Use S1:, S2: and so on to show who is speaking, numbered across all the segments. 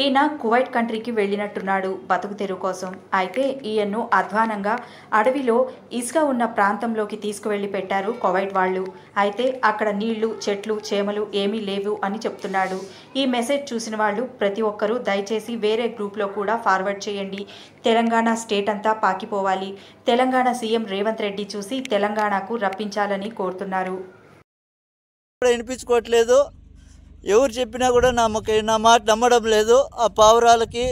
S1: ఈయన కువైట్ కంట్రీకి వెళ్ళినట్టున్నాడు బతుకు తెరువు కోసం. అయితే ఈయన్ను అధ్వానంగా అడవిలో ఇసుక ఉన్న ప్రాంతంలోకి తీసుకువెళ్లి పెట్టారు కువైట్ వాళ్ళు. అయితే అక్కడ నీళ్లు, చెట్లు, చేమలు ఏమీ లేవు అని చెప్తున్నాడు. ఈ మెసేజ్ చూసిన వాళ్ళు ప్రతి ఒక్కరూ దయచేసి వేరే గ్రూప్లో కూడా ఫార్వర్డ్ చేయండి. తెలంగాణ స్టేట్ అంతా పాకిపోవాలి. తెలంగాణ సీఎం రేవంత్ రెడ్డి చూసి తెలంగాణకు రప్పించాలని కోరుతున్నారు.
S2: వినిపించుకోవట్లేదు, ఎవరు చెప్పినా కూడా నా మాట నమ్మడం లేదు. ఆ పావురాలకి,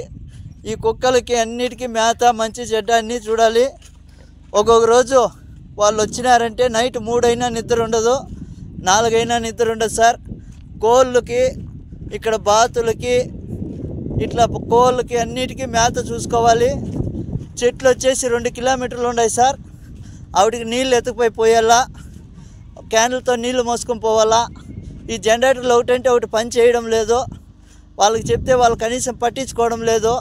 S2: ఈ కుక్కలకి అన్నిటికీ మేత, మంచి చెడ్డ అన్నీ చూడాలి. ఒక్కొక్క రోజు వాళ్ళు వచ్చినారంటే నైట్ 3 అయినా నిద్ర ఉండదు, 4 అయినా నిద్ర ఉండదు సార్. కోళ్ళకి, ఇక్కడ బాతులకి, ఇట్లా కోళ్ళకి అన్నిటికీ మేత చూసుకోవాలి. చెట్లు వచ్చేసి 2 కిలోమీటర్లు ఉన్నాయి సార్. ఆవిడికి నీళ్ళు ఎత్తుకుపోయి పోయాలా, క్యాన్లతో నీళ్లు మోసుకొని పోవాలా. ఈ జనరేటర్లు ఒకటంటే ఒకటి పని చేయడం లేదు. వాళ్ళకి చెప్తే వాళ్ళు కనీసం పట్టించుకోవడం లేదు.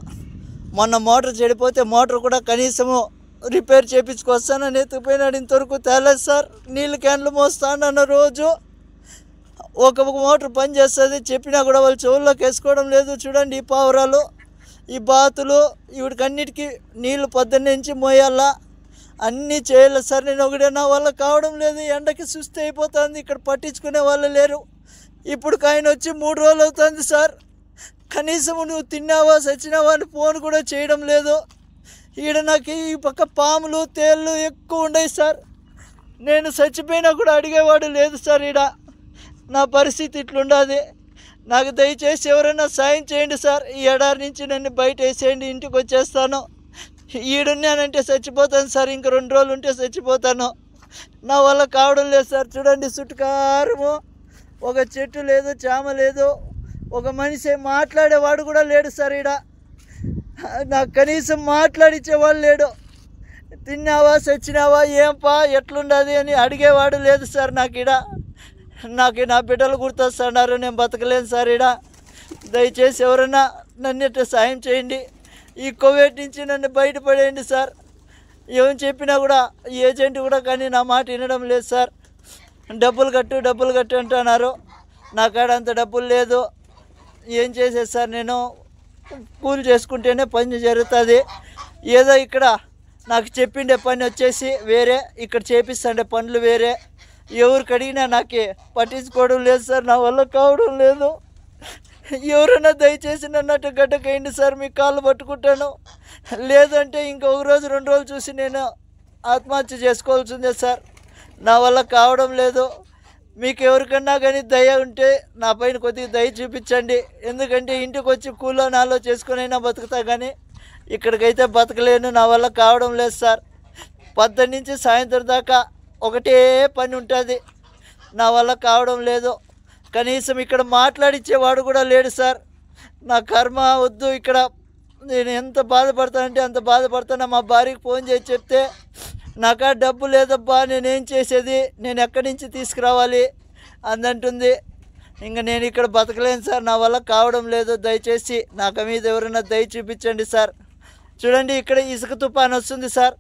S2: మొన్న మోటార్ చెడిపోతే మోటార్ కూడా కనీసము రిపేర్ చేయించుకొస్తానని ఎత్తుకుపోయినాడు, ఇంతవరకు తేలేదు సార్. నీళ్ళు క్యాన్లు మోస్తానన్న రోజు ఒక మోటార్ పని చేస్తుంది, చెప్పినా కూడా వాళ్ళు చెవుల్లోకి వేసుకోవడం లేదు. చూడండి, ఈ పావురాలు, ఈ బాతులు, వీడికి అన్నిటికీ నీళ్ళు పొద్దున్నే నుంచి మోయాలా, అన్నీ చేయాలి సార్. నేను ఒకటే, నా వల్ల కావడం లేదు. ఎండకి సుస్థి అయిపోతుంది, ఇక్కడ పట్టించుకునే వాళ్ళు లేరు. ఇప్పుడు ఆయన వచ్చి 3 రోజులు అవుతుంది సార్. కనీసం నువ్వు తిన్నావా, సచ్చినావా అని ఫోన్ కూడా చేయడం లేదు. ఈడ నాకు ఈ పక్క పాములు, తేళ్ళు ఎక్కువ ఉన్నాయి సార్. నేను చచ్చిపోయినా కూడా అడిగేవాడు లేదు సార్. ఈడ నా పరిస్థితి ఇట్లుండదు. నాకు దయచేసి ఎవరైనా సాయం చేయండి సార్. ఈ ఎడారి నుంచి నన్ను బయట వేసేయండి, ఇంటికి వచ్చేస్తాను. ఈడున్నానంటే చచ్చిపోతాను సార్. ఇంక 2 రోజులు ఉంటే చచ్చిపోతాను. నా వల్ల కావడం లేదు సార్. చూడండి, చుట్టుకారము ఒక చెట్టు లేదు, చామ లేదు, ఒక మనిషి మాట్లాడేవాడు కూడా లేడు సార్. ఈడ నాకు కనీసం మాట్లాడిచ్చేవాడు లేడు. తిన్నావా, చచ్చినావా, ఏంపా, ఎట్లుండదు అని అడిగేవాడు లేదు సార్. నాకు నా బిడ్డలు గుర్తొస్తున్నారు, నేను బతకలేను సార్. ఈడ దయచేసి ఎవరైనా నన్ను సాయం చేయండి. ఈ కోవిడ్ నుంచి నన్ను బయటపడేయండి సార్. ఏం చెప్పినా కూడా ఏజెంట్ కూడా కానీ నా మాట వినడం లేదు సార్. డబ్బులు కట్టు అంటున్నారు. నా కాడ అంత డబ్బులు లేదు. ఏం చేసేది సార్, నేను కూలి చేసుకుంటేనే పని జరుగుతుంది. ఏదో ఇక్కడ నాకు చెప్పిండే పని వచ్చేసి వేరే, ఇక్కడ చేపిస్తుండే పనులు వేరే. ఎవరికి అడిగినా నాకు పట్టించుకోవడం లేదు సార్. నా వల్ల కావడం లేదు. ఎవరైనా దయచేసి నన్ను గడ్డకైంది సార్, మీ కాళ్ళు పట్టుకుంటాను. లేదంటే ఇంకొక రోజు 2 రోజులు చూసి నేను ఆత్మహత్య చేసుకోవాల్సిందే సార్. నా వల్ల కావడం లేదు. మీకు ఎవరికన్నా కానీ దయ ఉంటే నా పైన కొద్దిగా దయ చూపించండి. ఎందుకంటే ఇంటికి వచ్చి కూలో నాలో చేసుకునైనా బతుకుతా, కానీ ఇక్కడికైతే బతకలేను. నా వల్ల కావడం లేదు సార్. 10 నుంచి సాయంత్రం దాకా ఒకటే పని ఉంటుంది. నా వల్ల కావడం లేదు. కనీసం ఇక్కడ మాట్లాడిచ్చేవాడు కూడా లేడు సార్. నా కర్మ వద్దు. ఇక్కడ నేను ఎంత బాధపడతానంటే అంత బాధపడతాను. మా భార్యకి ఫోన్ చేసి చెప్తే, నాకా డబ్బు లేదబ్బా, నేనేం చేసేది, నేను ఎక్కడి నుంచి తీసుకురావాలి అందంటుంది. ఇంకా నేను ఇక్కడ బతకలేను సార్. నా వల్ల కావడం లేదు. దయచేసి నాకు మీద ఎవరైనా దయ చూపించండి సార్. చూడండి, ఇక్కడ ఇసుక తుఫాను వస్తుంది సార్.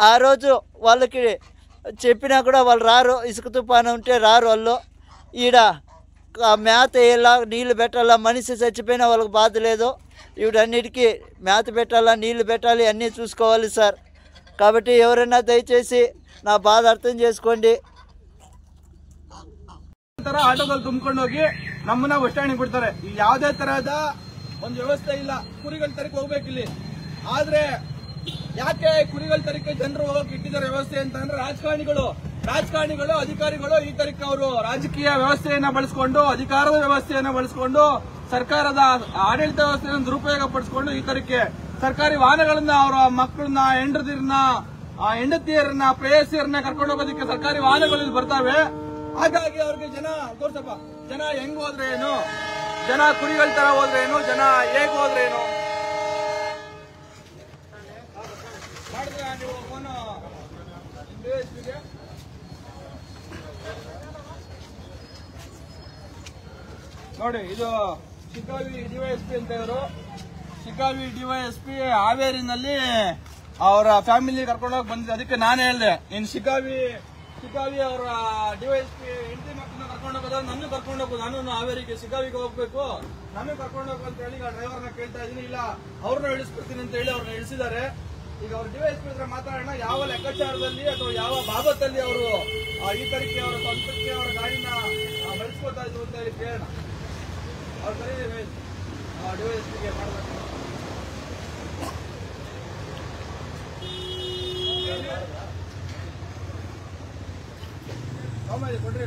S2: ఆ రోజు వాళ్ళకి చెప్పినా కూడా వాళ్ళు రారు. ఇసుక తుఫాను ఉంటే రారు వాళ్ళు. ఈడ మేత వేయాలా, నీళ్ళు పెట్టాలా. మనిషి చచ్చిపోయినా వాళ్ళకి బాధ లేదు. వీటన్నిటికీ మేత పెట్టాలా, నీళ్లు పెట్టాలి, అన్నీ చూసుకోవాలి సార్. కాబట్టి ఎవరైనా ದಯచేసి నా ಬಾಧ ಅರ್ಥ చేసుకోండి.
S3: ಆಟೋದಲ್ಲಿ ತುಂಬಿಕೊಂಡು ಹೋಗಿ ನಮ್ಮನ್ನ ಬಸ್ ಸ್ಟ್ಯಾಂಡ್ ಬಿಡ್ತಾರೆ. ಇಲ್ಲಿ ಯಾವುದೇ ತರಹದ ಒಂದು ವ್ಯವಸ್ಥೆ ಇಲ್ಲ. ಕುರಿಗಳ ತರಕ್ಕೆ ಹೋಗ್ಬೇಕಿಲ್ಲಿ. ಆದ್ರೆ ಯಾಕೆ ಕುರಿಗಳ ತರಕ್ಕೆ ಜನರು ಹೋಗಕ್ಕೆ ಇಟ್ಟಿದ್ದಾರೆ ವ್ಯವಸ್ಥೆ ಅಂತಂದ್ರೆ ರಾಜಕಾರಣಿಗಳು, ಅಧಿಕಾರಿಗಳು ಈ ತರಕ್ಕೆ ಅವರು ರಾಜಕೀಯ ವ್ಯವಸ್ಥೆಯನ್ನ ಬಳಸಿಕೊಂಡು, ಅಧಿಕಾರದ ವ್ಯವಸ್ಥೆಯನ್ನ ಬಳಸಿಕೊಂಡು, ಸರ್ಕಾರದ ಆಡಳಿತ ವ್ಯವಸ್ಥೆಯನ್ನು ದುರುಪಯೋಗ ಪಡಿಸಿಕೊಂಡು ಈ ತರಕ್ಕೆ ಸರ್ಕಾರಿ ವಾಹನಗಳನ್ನ ಅವರ ಮಕ್ಕಳನ್ನ, ಹೆಂಡತಿಯರನ್ನ, ಪ್ರೇಯಸಿಯರನ್ನ ಕರ್ಕೊಂಡು ಹೋಗೋದಕ್ಕೆ ಸರ್ಕಾರಿ ವಾಹನಗಳು ಬರ್ತಾವೆ. ಹಾಗಾಗಿ ಅವ್ರಿಗೆ ಜನ ಹೆಂಗ್ ಹೋದ್ರೆ ಏನು, ಜನ ಕುರಿಗಳ ತರ ಹೋದ್ರೆ ಏನು, ಜನ ಹೇಗ್ ಹೋದ್ರೆ ಏನು ಮಾಡಿದ್ರೆ ನೀವು ಫೋನು ನೋಡಿ. ಇದು ಶಿಕಾವಿ ಡಿವೈಎಸ್ಪಿ ಅಂತ ಇವರು. ಶಿಕಾವಿ ಡಿವೈಎಸ್ಪಿ ಹಾವೇರಿನಲ್ಲಿ ಅವರ ಫ್ಯಾಮಿಲಿ ಕರ್ಕೊಂಡೋಗಿ ಬಂದಿದೆ. ಅದಕ್ಕೆ ನಾನು ಹೇಳಿದೆ, ಇನ್ ಶಿಕಾವಿ ಅವರ ಡಿವೈಎಸ್ಪಿ ಹೆಂಡತಿ ಮಕ್ಕಳನ್ನ ಕರ್ಕೊಂಡು ಹೋಗೋದು, ನನ್ನ ಕರ್ಕೊಂಡು ಹೋಗೋದು, ನಾನು ಹಾವೇರಿಗೆ ಶಿಗಾವಿಗೆ ಹೋಗ್ಬೇಕು, ನಮಗೆ ಕರ್ಕೊಂಡು ಹೋಗು ಅಂತ ಹೇಳಿ ಈಗ ಡ್ರೈವರ್ನ ಕೇಳ್ತಾ ಇದೀನಿ. ಇಲ್ಲ ಅವ್ರನ್ನ ಇಳಿಸ್ಬಿಡ್ತೀನಿ ಅಂತ ಹೇಳಿ ಅವ್ರನ್ನ ಇಳಿಸಿದ್ದಾರೆ. ಈಗ ಅವ್ರ ಡಿವೈಸ್ ಹತ್ರ ಮಾತಾಡೋಣ, ಯಾವ ಲೆಕ್ಕಾಚಾರದಲ್ಲಿ ಅಥವಾ ಯಾವ ಬಾಬತ್ತಲ್ಲಿ ಅವರು ಈ ತರಕ್ಕೆ ಅವರ ಸ್ವಂತಕ್ಕೆ ಅವರ ಗಾಡಿನ ಬಳಸ್ಕೊತಾ ಇದ್ರು ಅಂತ ಹೇಳಿ ಕೇಳೋಣ. ಅವ್ರ ಸರಿ ಡಿವೈಸ್ಗೆ ಮಾಡಬೇಕು. ಕೊಡ್ರಿ